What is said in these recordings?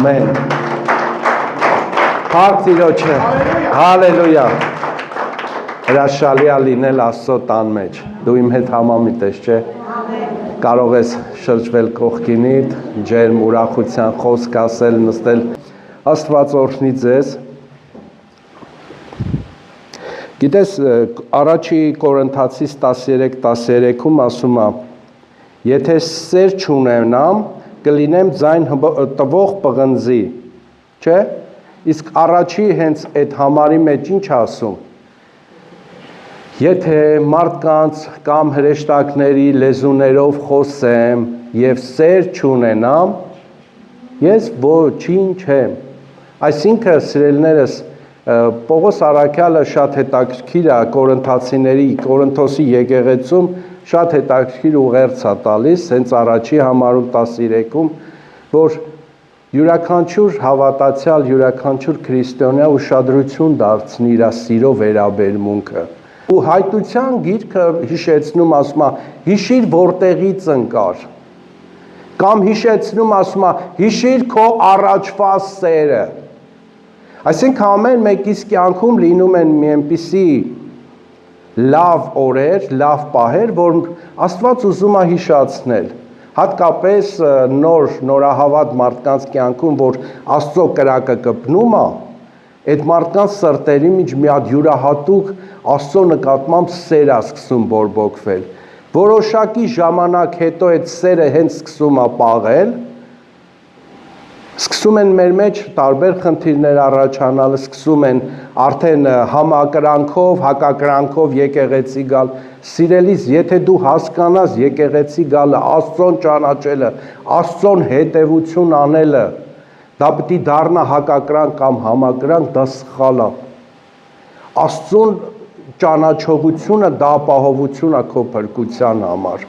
Ամեն։ Փառք Տիրոջը։ Հալելույա։ Հրաշալի է լինել Աստծո տան մեջ։ Դու իմ հետ համամիտ ես, չէ՞։ Կարող ես շրջվել կողքինիդ, ջերմ ուրախության խոսք ասել, նստել։ Աստված օրհնի ձեզ։ Գիտես, առաջի Կորինթացիս 13:13-ում ասում է. Եթե սեր չունենամ, կլինեմ ձայն տվող պղնձի, չէ՞։ Իսկ առաջի հենց այդ համարի մեջ ինչ ասում։ Եթե մարդկանց կամ հրեշտակների լեզուներով խոսեմ եւ սեր չունենամ, ես ոչինչ եմ։ Այսինքն, սիրելիներս, Պողոս Առաքյալը շատ հետաքրքիր է Կորինթոսի եկեղեցում շատ հետաքրքիր ուղերձ է տալիս, հենց առաջի համարում 13-ում, որ յուրաքանչյուր հավատացյալ, յուրաքանչյուր քրիստոնյա ուշադրություն դարձնի իր սիրո վերաբերմունքը։ Ու հայտության գիրքը հիշեցնում ասում է, հիշիր որտեղից ընկար։ Կամ հիշեցնում ասում է, հիշիր քո առաջվա սերը։ Այսինքն ամեն մեկիս կյանքում լինում են մի այնպիսի լավ օրեր, լավ պահեր, որ Աստված ուզում է հիշացնել։ Հատկապես նորահավատ մարդկանց կյանքում, որ Աստծո կրակը կպնում է, այդ մարդկանց սրտերի մեջ մի հատ յուրահատուկ Աստծո նկատմամբ սեր է սկսում բորբոքվել։ Որոշակի ժամանակ հետո այդ սերը հենց սկսում է պաղել, սկսում են մեր մեջ տարբեր խնդիրներ առաջանալ, սկսում են արդեն համակրանքով, հակակրանքով եկեղեցի գալ։ Սիրելիս, եթե դու հասկանաս եկեղեցի գալը, Աստծոն ճանաչելը, Աստծոն հետևություն անելը, դա պետք է դառնա հակակրանք կամ համակրանք, դա սխալ է։ Աստծոն ճանաչողությունը դա ապահովություն է քո փրկության համար,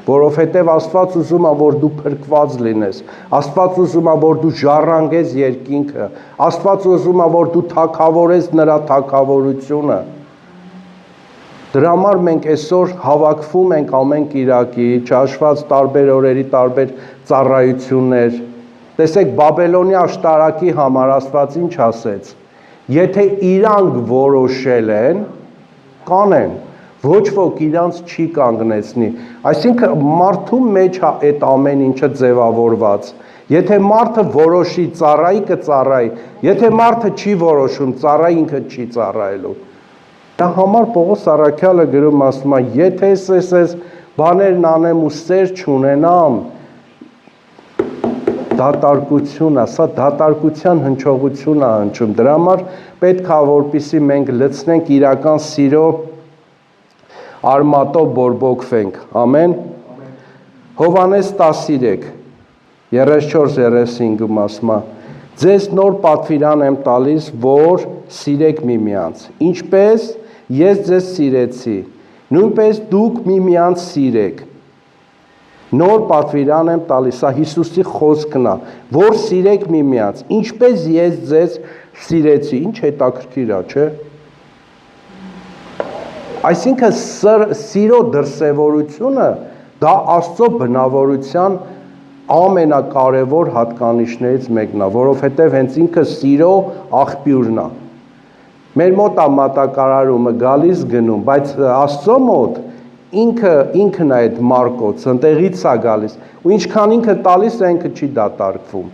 որովհետև Աստված ուզում է, որ դու փրկված լինես, Աստված ուզում է, որ դու ժառանգես երկինքը, Աստված ուզում է, որ դու թագավորես նրա թագավորությունը։ Դրա համար մենք այսօր հավաքվում ենք ամեն կիրակի, չհաշված տարբեր օրերի, տարբեր ծառայություններ։ Տեսեք, Բաբելոնի աշտարակի համար Աստված ինչ ասեց. Եթե իրանք որոշել են, կանեն, ոչ ոք իրանց չի կանգնեցնի։ Այսինքն մարդու մեջ է այդ ամեն ինչը ձևավորված։ Եթե մարդը որոշի ծառայի կծառայի, եթե մարդը չի որոշում ծառայի ինքը չի ծառայելու։ Դա համար Պողոս Առաքյալը գրում ասում է, եթե ես բաներն անեմ ու սեր չունենամ, դատարկություն է, սա դատարկության հնչողություն է հնչում։ Դրա համար պետք է որպեսզի մենք լցնենք իրական սիրո արմատով բորբոքվենք, ամեն։ Հովհաննես 13, 34-35-ում ասում է, ձեզ նոր պատվիրան եմ տալիս, որ սիրեք միմյանց, ինչպես ես ձեզ սիրեցի, նույնպես դուք միմյանց սիրեք։ Նոր պատվիրան եմ տալիս, սա Հիսուսի խոսքն է, որ սիրեք միմյանց, ինչպես ես ձեզ սիրեցի, ինչ հետաքրքիր է, չէ՞։ Այսինքն սիրո դրսևորությունը դա Աստծո բնավորության ամենակարևոր հատկանիշներից մեկն է, որովհետև հենց ինքը սիրո աղբյուրն է։ Մեր մոտ է մատակարարումը գալիս գնում, բայց Աստծո մոտ ինքն է այդ մարկոց, ընտեղից է գալիս, ու ինչքան ինքը տալիս է, ինքը չի դատարկվում։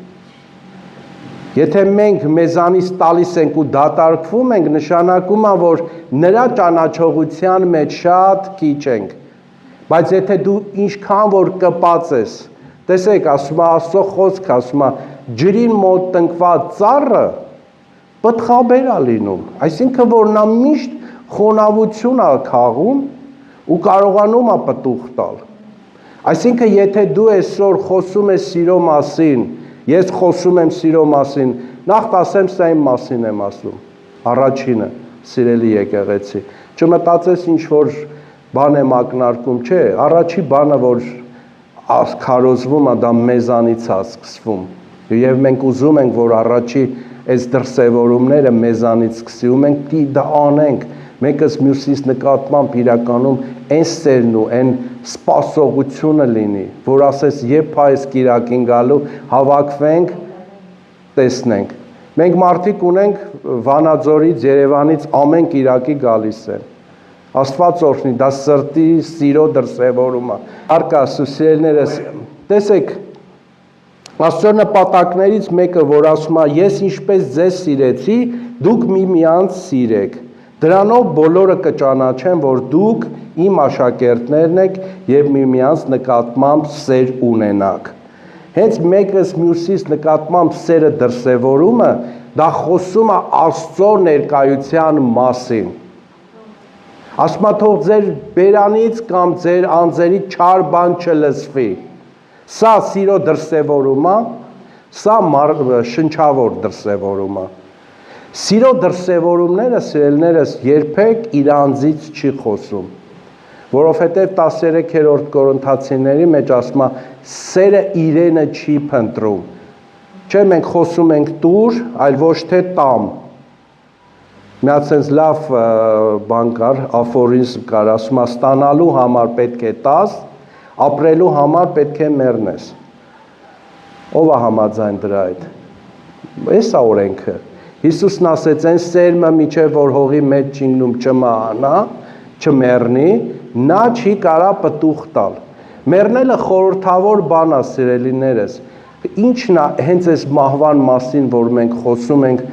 Եթե մենք մեզանից տալիս ենք ու դատարկվում ենք, նշանակում է, որ նրա ճանաչողության մեջ շատ քիչ ենք, բայց եթե դու ինչքան որ կպած ես, տեսեք, ասում է Աստծո խոսք, ասում է, ջրին մոտ տնկված ծառը պտղաբեր է լինում, այսինքն որ նա միշտ խոնավություն է քաղում ու կարողանում է պտուղ տալ։ Այսինքն եթե դու այսօր խոսում ես սիրո մասին, ես խոսում եմ սիրո մասին, նախ ասեմ սա իմ մասին եմ ասում, առաջինը, սիրելի եկեղեցի, չմտածես ինչ որ բան եմ ակնարկում, չէ, առաջի բանը, որ քարոզվում է, դա մեզանից է սկսվում, եւ մենք ուզում ենք, որ առաջի այս դրսևորումները մեզանից սկսի, ու մենք դա անենք, մեկս մյուսից նկատմամբ իրականում այն սերն ու այն սպասողությունը լինի, որ ասես երբ այս կիրակին գալու հավաքվենք տեսնենք։ Մենք մարդիկ ունենք Վանաձորից, Երևանից ամեն կիրակի գալիս են։ Աստված օրհնի, դա սրտի սիրո դրսևորում է։ Արկա սիրելիներս, տեսեք, Աստծո նպատակներից մեկը, որ ասում է, ես ինչպես ձեզ սիրեցի, դուք միմյանց սիրեք։ Դրանով բոլորը կճանաչեն, որ դուք իմ աշակերտներն եք եւ միմյանց նկատմամբ սեր ունենաք։ Հենց մեկս մյուսից նկատմամբ սերը դրսևորումը, դա խոսում է Աստծո ներկայության մասին։ Ասում է, թող ձեր բերանից կամ ձեր անձերից չար բան չլսվի։ Սա սիրո դրսևորում է, սա շնչավոր դրսևորում է։ Սիրո դրսևորումները, սիրելիներս, երբեք իր անձից չի խոսում, որովհետև 13-րդ Կորինթացիների մեջ ասում է, սերը իրենը չի փնտրում։ Չէ, մենք խոսում ենք տուր, այլ ոչ թե տամ։ Մի հատ sense լավ բան կար, աֆորիզմ կար, ասում է, ստանալու համար պետք է տաս, ապրելու համար պետք է մեռնես։ Ով է համաձայն դրա հետ։ Էս է օրենքը։ Հիսուսն ասեց, այն սերմը միջև որ հողի մեջ չինգնում չմահանա, չմեռնի, նա չի կարա պտուղ տալ։ Մեռնելը խորհրդավոր բան է, սիրելիներս։ Ինչն է հենց այս մահվան մասին, որ մենք խոսում ենք,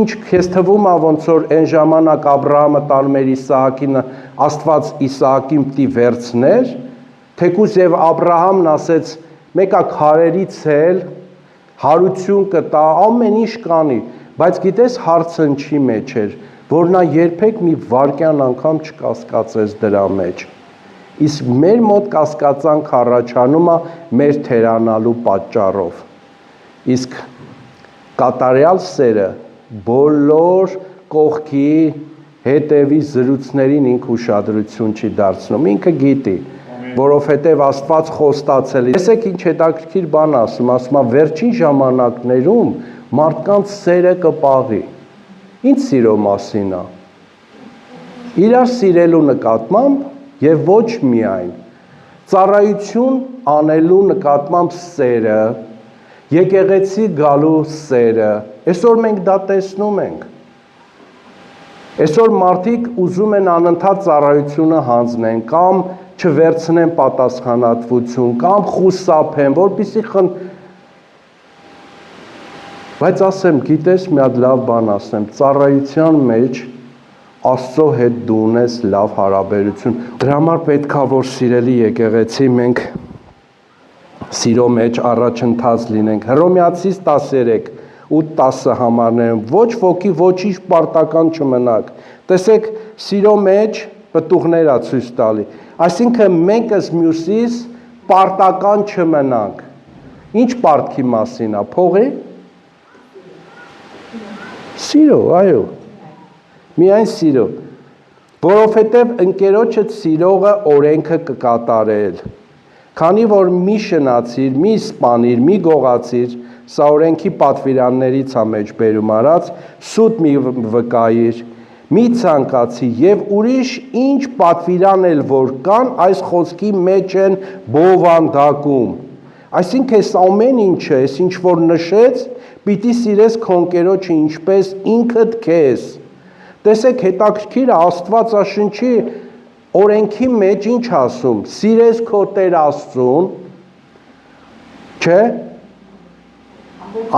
ինչ քեզ թվում է ոնց որ այն ժամանակ Աբրահամը տանում էր Իսահակին, Աստված Իսահակին պիտի վերցներ, թեկուզ եւ Աբրահամն ասեց, մեկա քարերից էլ հարություն կտա, ամեն ինչ կանի, բայց գիտես հարցը ինչի մեջ էր, որ նա երբեք մի վարքյան անգամ չկասկածեց դրա մեջ։ Իսկ մեր մոտ կասկածանք առաջանում է մեր թերանալու պատճառով։ Իսկ կատարյալ սերը բոլոր կողքի հետևի զրույցներին ինքը ուշադրություն չի դարձնում, ինքը գիտի, որովհետև Աստված խոստացել է։ Տեսեք ինչ հետաքրքիր բան ասում է վերջին ժամանակներում մարդկանց սերը կպաղի։ Ինչ սիրո մասին է։ Իրար սիրելու նկատմամբ եւ ոչ միայն ծառայություն անելու նկատմամբ սերը, եկեղեցի գալու սերը, այսօր մենք դա տեսնում ենք։ Այսօր մարդիկ ուզում են անընդհատ ծառայությունը հանձնեն կամ չվերցնեն պատասխանատվություն կամ խուսափեն, որպեսզի բայց ասեմ, գիտես մի հատ լավ բան ասեմ, ծառայության մեջ Աստծո հետ դու ունես լավ հարաբերություն։ Դրա համար պետքա որ սիրելի եկեղեցի մենք սիրո մեջ առաջընթաց լինենք։ Հռոմեացիս 13 8-10 համարներում ոչ ոքի ոչինչ պարտական չմնաք։ Տեսեք, սիրո մեջ պտուղներ է ցույց տալի։ Այսինքն մեկս մյուսից պարտական չմնանք։ Ինչ պարտքի մասին է, փողի։ Սիրո, այո։ Միայն սիրո, որովհետև ընկերոջդ սիրողը օրենքը կկատարել։ Քանի որ մի շնացիր, մի սպանիր, մի գողացիր, սա օրենքի պատվիրաններից է մեջ բերում արած, սուտ մի վկայիր, մի ցանկացի եւ ուրիշ ինչ պատվիրան էլ որ կան, այս խոսքի մեջ են բովանդակում։ Այսինքն այս ամեն ինչը, այս ինչ որ նշեց, պիտի սիրես քո ընկերոջը ինչպես ինքդ քեզ։ Տեսեք, հետաքրքիր է Աստվածաշնչի օրենքի մեջ ինչ ասում, սիրես քո Տեր Աստծուն, չէ,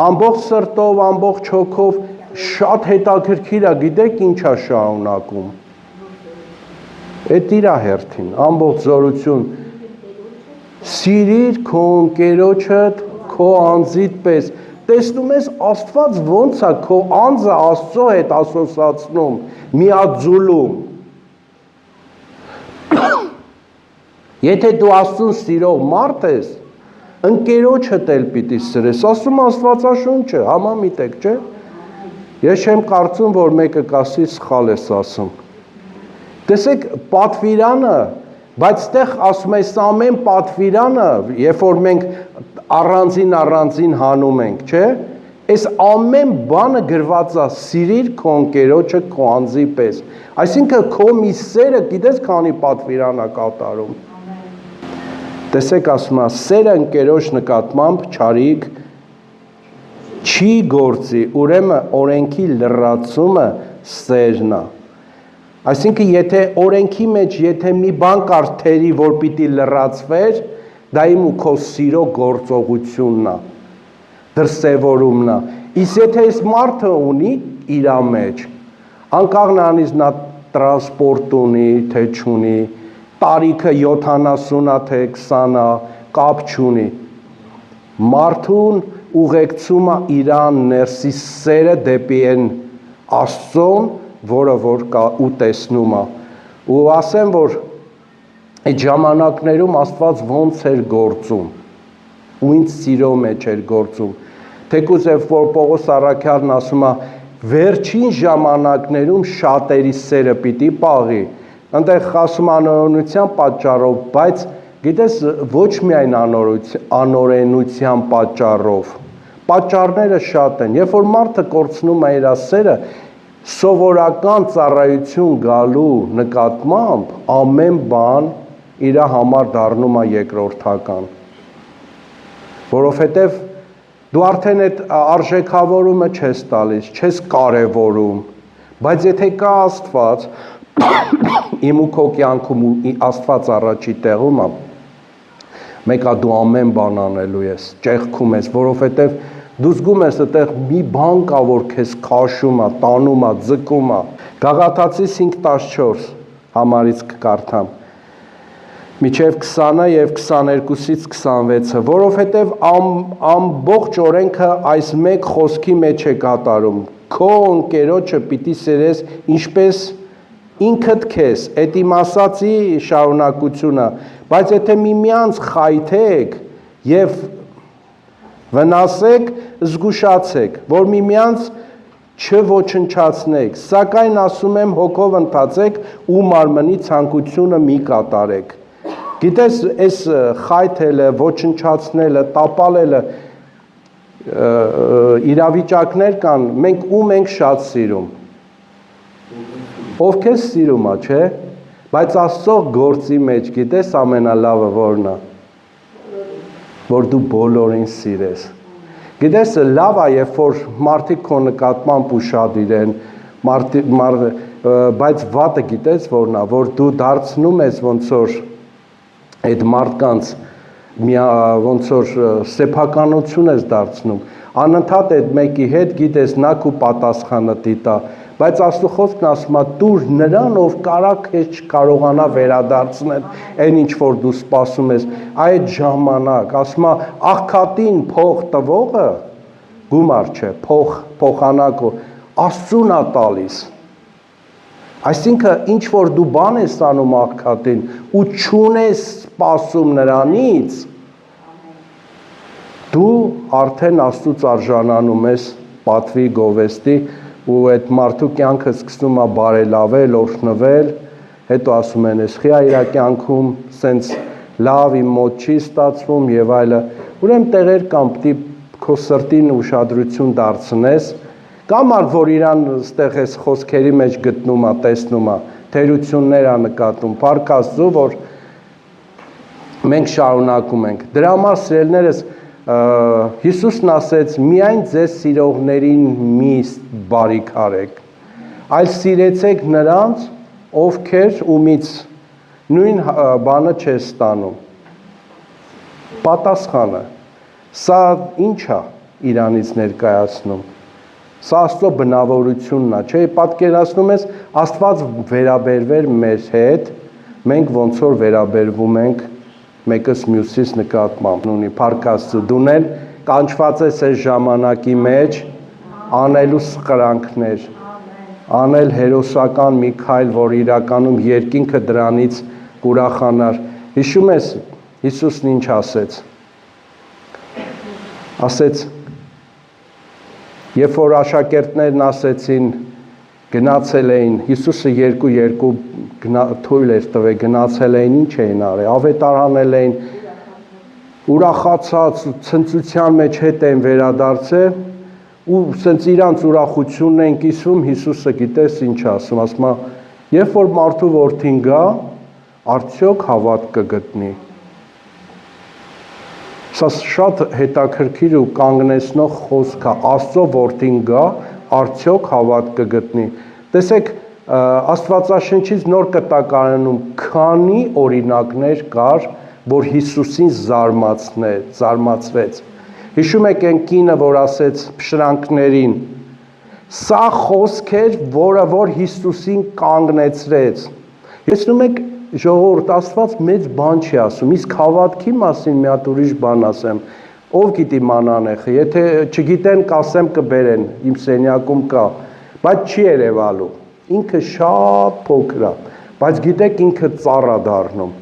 ամբողջ սրտով, ամբողջ հոգով, շատ հետաքրքիր է, գիտեք ինչ է շարունակում, էդ իրա հերթին, ամբողջ զորություն, սիրիր քո ընկերոջդ քո անձիդ պես, տեսնում ես Աստված ոնց է քո անձը Աստծո հետ ասոցացնում, միաձուլում։ Եթե դու Աստծուն սիրող մարդ ես, ընկերոջդ էլ պիտի սիրես, ասում Աստվածաշունչը, համամիտեք, չէ։ Ես չեմ կարծում, որ մեկը կասի սխալ ես ասում։ Տեսեք, պատվիրանը, բայց այդտեղ ասում ես ամեն պատվիրանը, երբ որ մենք առանձին հանում ենք, չէ, այս ամեն բանը գրված է սիրիր քո ընկերոջը քո անձի պես։ Այսինքն քո մի սերը գիտես քանի պատվիրան է կատարում։ Տեսեք ասում է սերը ընկերոջ նկատմամբ չարիք չի գործի, ուրեմն օրենքի լրացումը սերն է։ Այսինքն եթե օրենքի մեջ եթե մի բան կար թերի, որ պիտի լրացվեր, դա իմ ու քո սիրո գործողությունն է, դրսևորումն է։ Իսկ եթե այս մարդը ունի իր մեջ, անկախ նրանից նա տրանսպորտ ունի, թե չունի, տարիքը 70-ա թե 20-ա, կապ չունի, մարդուն ուղեկցում է իրան ներսի սերը դեպի այն Աստծուն, որը որ կա ու տեսնում է։ Ու ասեմ, որ այդ ժամանակներում Աստված ոնց էր գործում, ու ինձ սիրո մեջ էր գործում։ Թեկուզ որ Պողոս առաքյալն ասում է, վերջին ժամանակներում շատերի սերը պիտի պաղի։ Այնտեղ ասում անօրենության պատճառով, բայց գիտես ոչ միայն անօրենության պատճառով, պատճառները շատ են, երբ որ մարդը կորցնում է իր սերը, սովորական ծառայություն գալու նկատմամբ ամեն բան իր համար դառնում է երկրորդական, որովհետև դու արդեն այդ արժեքավորումը չես տալիս, չես կարևորում, բայց եթե կա Աստված, իմ ու քո կյանքում Աստված առաջի տեղում է, մեկա դու ամեն բան անելու ես, ճեղքում ես, որովհետև դու զգում ես այդտեղ մի բան կա, որ քեզ քաշում է, տանում է, ձգում է։ Գաղաթացիս 5:14 համարից կկարդամ։ Միջև 20-ը եւ 22-ից 26-ը, որովհետև ամբողջ օրենքը այս մեկ խոսքի մեջ է կատարում։ Քո ընկերոջը պիտի սիրես ինչպես ինքդ քեզ, այդ իմ ասացի շարունակությունը, բայց եթե միմյանց խայթեք եւ վնասեք, զգուշացեք, որ միմյանց չոչնչացնեք, սակայն ասում եմ հոգով ընթացեք ու մարմնի ցանկությունը մի կատարեք։ Գիտես, այս խայթելը, ոչնչացնելը, տապալելը իրավիճակներ կան, մենք ում ենք շատ սիրում։ Ով քեզ սիրում է, չէ՞, բայց Աստծո գործի մեջ գիտես ամենալավը որն է, որ դու բոլորին սիրես։ Գիտես լավ է, երբ որ մարդիկ քո նկատմամբ ուշադիր են, բայց վատը գիտես որն է, որ դու դարձնում ես ոնց որ այդ մարդկանց ոնց որ սեփականություն ես դարձնում, անընդհատ այդ մեկի հետ գիտես նա քո պատասխանը դիտա, բայց Աստծո խոսքն ասում է դուր նրան, ով կարա քեզ չկարողանա վերադարձնել այն ինչ որ դու սպասում ես, այդ ժամանակ ասում է աղքատին փող տվողը գումար չէ, փոխանակը Աստծուն է տալիս։ Այսինքն ինչ որ դու բան ես անում աղքատին ու չունես սպասում նրանից, դու արդեն Աստծուց արժանանում ես պատվի գովեստի ու այդ մարդու կյանքը սկսում է բարելավել, օրհնվել, հետո ասում են ես խիա իր կյանքում սենց լավ իմ մոտ չի ստացվում եւ այլը, ուրեմն տեղեր կամ պիտի քո սրտին ուշադրություն դարձնես, կամ որ իրան ստեղ էս խոսքերի մեջ գտնում է, տեսնում է, թերություններ է նկատում, փառք Աստծո, որ մենք շարունակում ենք։ Դրա համար սիրելիներս Հիսուսն ասեց միայն ձեզ սիրողներին մի բարիք արեք, այլ սիրեցեք նրանց, ովքեր ումից նույն բանը չես ստանում։ Պատասխանը, սա ինչ է իրանից ներկայացնում։ Սա Աստծո բնավորությունն է, չէ՞, պատկերացնում ես Աստված վերաբերվեր մեր հետ, մենք ոնց որ վերաբերվում ենք մեկս մյուսից նկատմամբ ունի փառք Աստծո դուն էլ կանչված ես այս ժամանակի մեջ անելու սխրանքներ անել հերոսական մի քայլ որ իրականում երկինքը դրանից կուրախանար հիշում ես Հիսուսն ինչ ասեց երբ որ աշակերտներն ասեցին գնացել էին Հիսուսը երկու թույլ էր տվել գնացել էին ինչ էին արել ավետարանել էին ուրախացած ցնծության մեջ հետ են վերադարձել ու սենց իրանց ուրախությունն են կիսվում Հիսուսը գիտես ինչ ասում ասում է երբ որ մարդու որդին գա արդյոք հավատ կգտնի Սա շատ հետաքրքիր ու կանգնեցնող խոսք է, Աստծո որդին գա, արդյոք հավատ կգտնի։ Տեսեք, Աստվածաշնչից նոր կտակարանում քանի օրինակներ կար, որ Հիսուսին զարմացրեց։ Հիշում եք այն կինը, որ ասեց փշրանքներին, սա խոսք էր, որը որ Հիսուսին կանգնեցրեց։ Տեսնում եք, ժողովուրդ, Աստված մեծ բան չի ասում, իսկ հավատքի մասին մի հատ ուրիշ բան ասեմ, ով գիտի մանանեխը, եթե չգիտեն կասեմ կբերեն, իմ սենյակում կա, բայց չի երևալու, ինքը շատ փոքր է, բայց գիտեք ինքը ծառ է դառնում,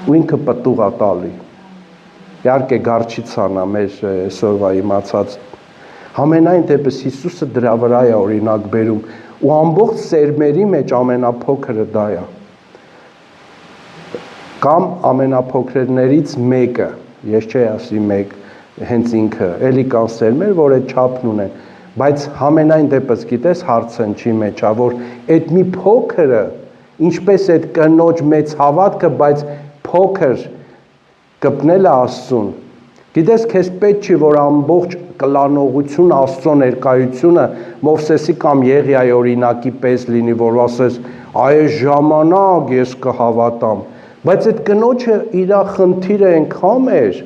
ու ինքը պտուղ է տալի, իհարկե գարչիցան է մեր այսօրվա իմացած, համենայն դեպս Հիսուսը դրա վրա է օրինակ բերում, ու ամբողջ սերմերի մեջ ամենափոքրը դա է, կամ ամենափոքրներից մեկը, ես չի ասի մեկ, հենց ինքը, էլի կան սերմեր, որ այդ չափն ունեն, բայց համենայն դեպս գիտես հարցն չի մեջ, որ այդ մի փոքրը, ինչպես այդ կնոջ մեծ հավատքը, բայց փոքր կպնել է Աստծուն, գիտես քեզ պետք չի, որ ամբողջ կլանողություն Աստծո ներկայությունը Մովսեսի կամ Եղիայի օրինակի պես լինի, որ ասես, այս ժամանակ ես կհավատամ, բայց այդ կնոջը իր խնդիրը այնքան էր,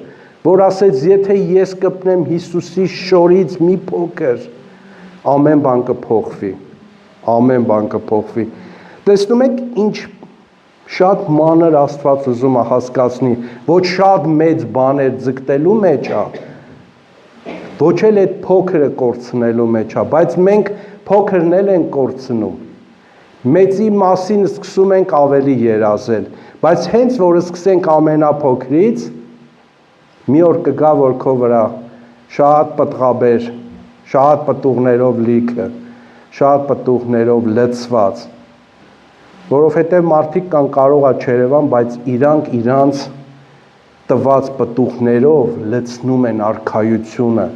որ ասեց, եթե ես կպնեմ Հիսուսի շորից մի փոքր, ամեն բան կփոխվի, ամեն բան կփոխվի։ Տեսնում եք, ինչ շատ մանր Աստված ուզում է հասկացնի, ոչ շատ մեծ բաներ ձգտելու մեջ է, ոչ էլ այդ փոքրը կորցնելու մեջ է, բայց մենք փոքրն էլ ենք կորցնում, մեծի մասին սկսում ենք ավելի երազել, բայց հենց որ սկսենք ամենափոքրից, մի օր կգա, որ քո վրա շատ պտղաբեր, շատ պտուղներով լիքը, շատ պտուղներով լցված, որովհետև մարդիկ կան կարող է չերևան, բայց իրանք իրանց տված պտուղներով լցնում են արքայությունը։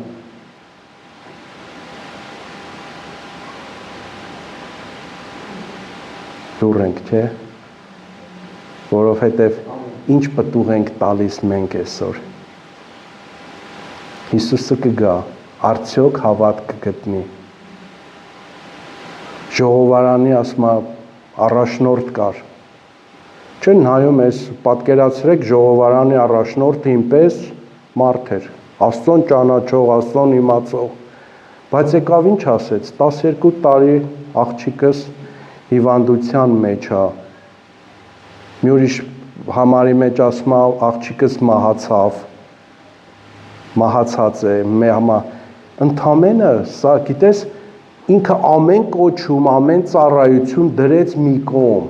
Դուր ենք, չէ՞, որովհետև ինչ պտուղ ենք տալիս մենք այսօր։ Հիսուսը կգա, արդյոք հավատ կգտնի։ Ժողովարանի ասում առաջնորդ կար։ Չեն նայում ես, պատկերացրեք ժողովարանի առաջնորդը ինպես մարդ էր, Աստծոն ճանաչող, Աստծոն իմացող, բայց եկավ ինչ ասեց, 12 տարի աղջիկս հիվանդության մեջ է, մի ուրիշ համարի մեջ ասում աղջիկս մահացած է, ընդամենը, սա գիտես, ինքը ամեն կոչում, ամեն ծառայություն դրեց մի կողմ,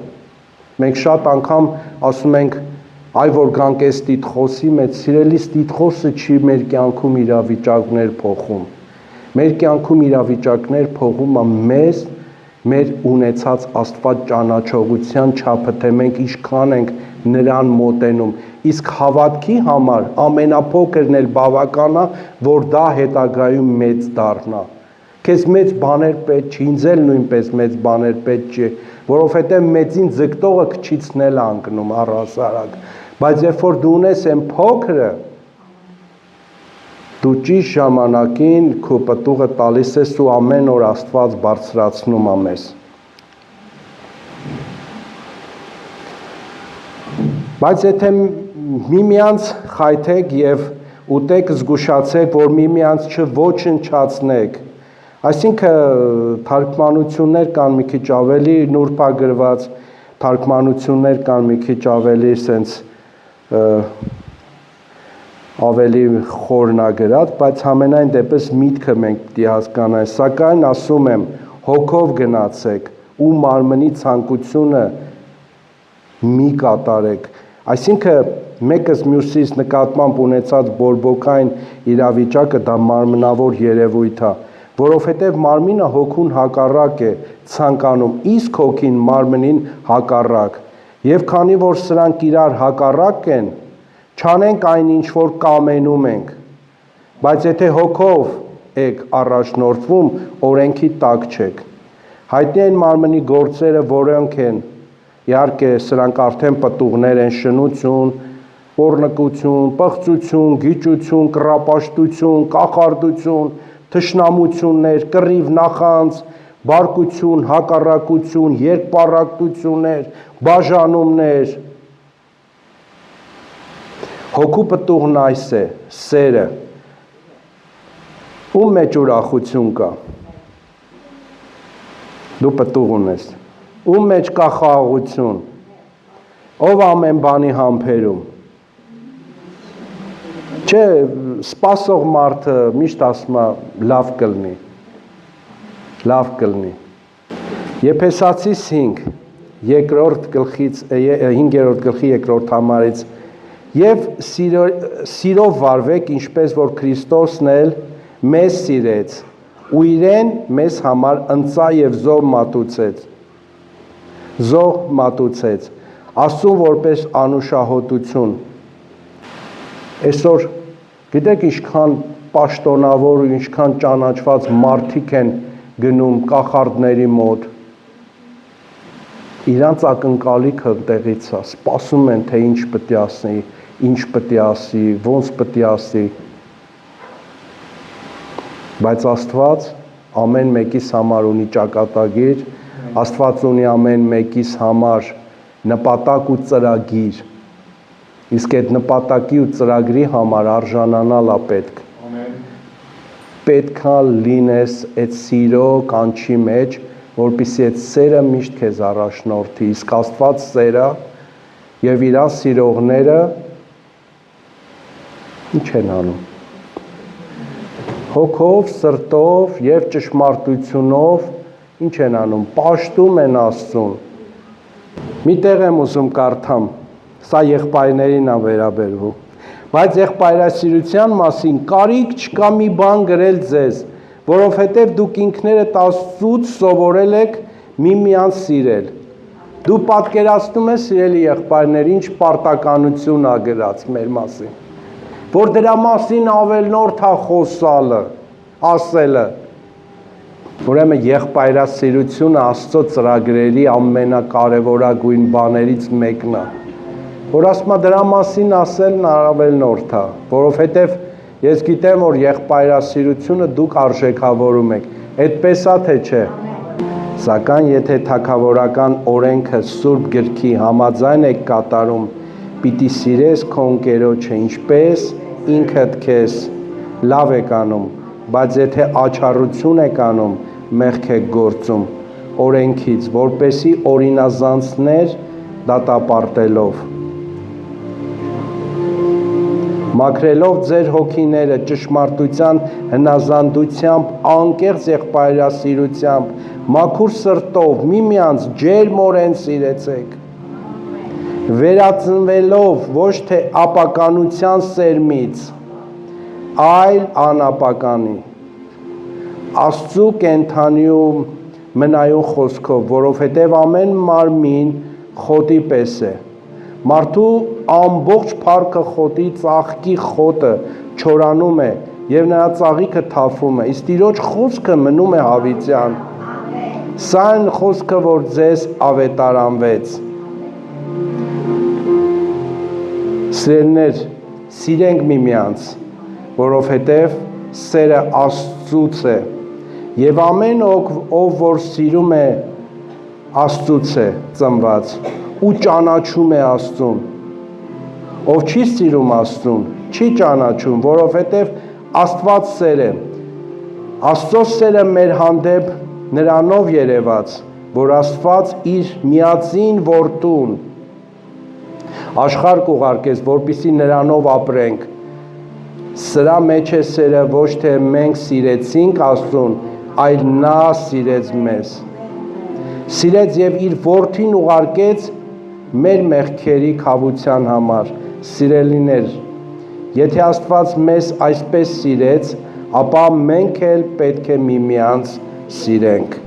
մենք շատ անգամ ասում ենք, այ որ գանք այս տիտխոսի մեջ, սիրելիս տիտխոսը չի մեր կյանքում իրավիճակներ փոխում, մեր կյանքում իրավիճակներ փոխում է մեզ, մեր ունեցած Աստված ճանաչողության չափը, թե մենք ինչքան ենք նրան մոտենում, իսկ հավատքի համար ամենափոքրն էլ բավական է, որ դա հետագայում մեծ դառնա, քեզ մեծ բաներ պետք չի, ինձ էլ նույնպես մեծ բաներ պետք չի, որովհետև մեծին ձգտողը քչիցնել է անկնում առհասարակ, բայց երբ որ դու ունես այն փոքրը, դու ճիշտ ժամանակին քո պտուղը տալիս ես ու ամեն օր Աստված բարձրացնում է մեզ։ Բայց եթե միմյանց խայթեք եւ ուտեք զգուշացեք, որ միմյանց չոչնչացնեք, այսինքն թարգմանություններ կան մի քիչ ավելի նուրբագրված, թարգմանություններ կան մի քիչ ավելի սենց ավելի խորնագրած, բայց համենայն դեպս միտքը մենք պիտի հասկանանք, սակայն ասում եմ, հոգով գնացեք ու մարմնի ցանկությունը մի կատարեք, այսինքն մեկս մյուսից նկատմամբ ունեցած բորբոքային իրավիճակը դա մարմնավոր երևույթ է, որովհետև մարմինը հոգուն հակառակ է ցանկանում, իսկ հոգին մարմնին հակառակ, եւ քանի որ սրանք իրար հակառակ են, չանենք այն ինչ որ կամենում ենք, բայց եթե հոգով եք առաջնորդվում, օրենքի տակ չեք։ Հայտնի են մարմնի գործերը, որոնք են, իհարկե սրանք արդեն պտուղներ են, շնություն, Պոռնկություն, պղծություն, գիճություն, կռապաշտություն, կախարդություն, թշնամություններ, կռիվ նախանձ, բարկություն, հակառակություն, երկպառակտություններ, բաժանումներ։ Հոգու պտուղն այս է, սերը։ Ում մեջ ուրախություն կա։ Դու պտուղ ունես։ Ում մեջ կա խաղաղություն։ Ով ամեն բանի համբերում։ Չէ, սպասող մարդը միշտ ասում է լավ կլինի։ Լավ կլինի։ Եփեսացիս 5, 5-րդ գլխի 2-րդ համարից եւ սիրով վարվեք, ինչպես որ Քրիստոսն էլ մեզ սիրեց ու իրեն մեզ համար ընծա եւ զոհ մատուցեց Աստծուն որպես անուշահոտություն։ Այսօր գիտեք ինչքան պաշտոնավոր ու ինչքան ճանաչված մարդիկ են գնում կախարդների մոտ։ Իրանց ակնկալիքը տեղից է, սպասում են թե ինչ պետք է ասի, ինչ պետք է ասի, ոնց պետք է ասի։ Բայց Աստված ամեն մեկիս համար ունի ճակատագիր, Աստված ունի ամեն մեկիս համար նպատակ ու ծրագիր։ Իսկ այդ նպատակի ու ծրագրի համար արժանանալ է պետք։ Պետք է լինես այդ սիրո կանչի մեջ, որպեսզի այդ սերը միշտ քեզ առաջնորդի, իսկ Աստված սերը եւ իրան սիրողները ինչ են անում։ Հոգով, սրտով եւ ճշմարտությունով ինչ են անում, պաշտում են Աստծուն։ Մի տեղ եմ ուզում կարդամ, սա եղբայրներին է վերաբերվում, բայց եղբայրասիրության մասին կարիք չկա մի բան գրել ձեզ, որովհետև դուք ինքներդ Աստծուց սովորել եք միմյանց սիրել։ Դու պատկերացնում ես, սիրելի եղբայրներ, ինչ պարտականություն ա գրած մեր մասին, որ դրա մասին ավելնորդ ա խոսալը, ասելը։ Ուրեմն եղբայրասիրությունը Աստծո ծրագրերի ամենակարևորագույն բաներից մեկն է, որ ասում է դրա մասին ասելն ավելնորդ է, որովհետև ես գիտեմ, որ եղբայրասիրությունը դուք արժեքավորում եք, այդպես է թե չէ։ Սակայն եթե թագավորական օրենքը Սուրբ գրքի համաձայն եք կատարում, պիտի սիրես քո ընկերոջը ինչպես ինքդ քեզ, լավ եք անում, բայց եթե աչառություն եք անում, մեղք եք գործում օրենքից, որպեսի օրինազանցներ դատապարտելով, մաքրելով ձեր հոգիները ճշմարտության հնազանդությամբ, անկեղծ եղբայրասիրությամբ, մաքուր սրտով միմյանց ջերմորեն սիրեցեք, վերածնվելով ոչ թե ապականության սերմից, այլ անապականի, Աստծու կենդանիու մնայուն խոսքով, որովհետև ամեն մարմին խոտի պես է, մարդու ամբողջ փառքը խոտի ծաղկի խոտը չորանում է և նրա ծաղիքը թափվում է, իսկ Տիրոջ խոսքը մնում է հավիտյան։ Սա այն խոսքը, որ ձեզ ավետարանվեց։ Սիրելիներ, սիրենք միմյանց, որովհետև սերը Աստծուց է, և ամեն ով որ սիրում է Աստծուց է ծնված ու ճանաչում է Աստծուն, ով չի սիրում Աստծուն, չի ճանաչում, որովհետև Աստված սեր է, Աստծո սերը մեր հանդեպ նրանով երևաց, որ Աստված իր միածին որդուն աշխարհ կուղարկեց, որպեսզի նրանով ապրենք։ Սրա մեջ է սերը, ոչ թե մենք սիրեցինք Աստծուն, այլ նա սիրեց մեզ։ Սիրեց և իր որդին ուղարկեց մեր մեղքերի քավության համար։ Սիրելիներ, եթե Աստված մեզ այսպես սիրեց, ապա մենք էլ պետք է միմյանց սիրենք։